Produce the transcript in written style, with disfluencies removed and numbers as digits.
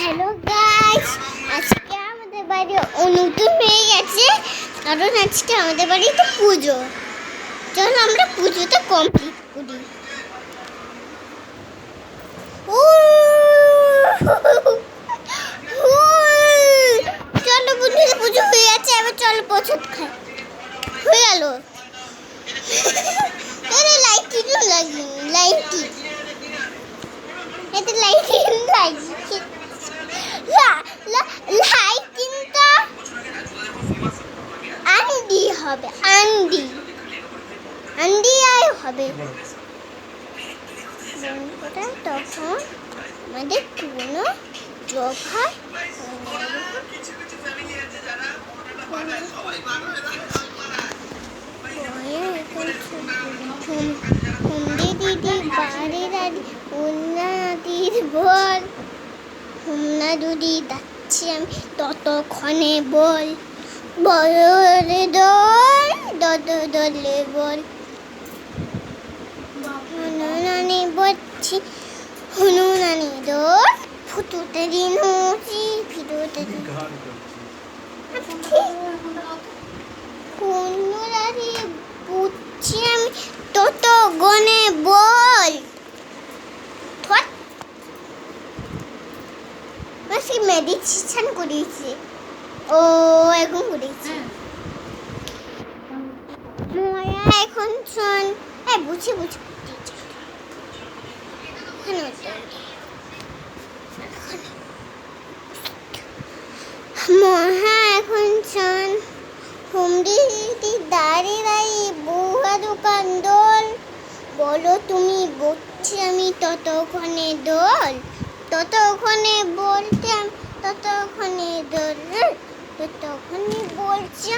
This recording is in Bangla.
হ্যালো গাইস, আজকে আমাদের বাড়ি নতুন হয়ে গেছে কারণ আজকে আমাদের বাড়িতে পুজো। চলো আমরা পুজোটা কমপ্লিট করি। চলো বন্ধুরা, পুজো হয়ে গেছে, এবার চলো প্রসাদ খাই। হয়ে গেল। লাইটি লাগিয়ে লাইটি এটা লাইটি লাগিয়ে লাইটিংটা আন্ডি হবে, আন্ডি আয় হবে। তখন আমাদের পুরনো জখা দিদি বাড়ির উন্নতির বল হুমনা দুদি যাচ্ছি আমি ততক্ষণে বল বলে দল দলে বল হনুনানি বলছি হনুনানি দল ফুটুতে দিন ফিরোতে দিন হনুনানি বুঝছি আমি তত গনে বল মেডিটেশন করেছি ও এখন করেছি ময়া এখন শোন বুঝি মহা এখন শোন হুমড়ি দাঁড়িয়ে বুহা দোকান দোল বলো তুমি বলছি আমি ততক্ষণে দোল ততক্ষণে বলতাম ততক্ষণে দোল ততক্ষণে বলছি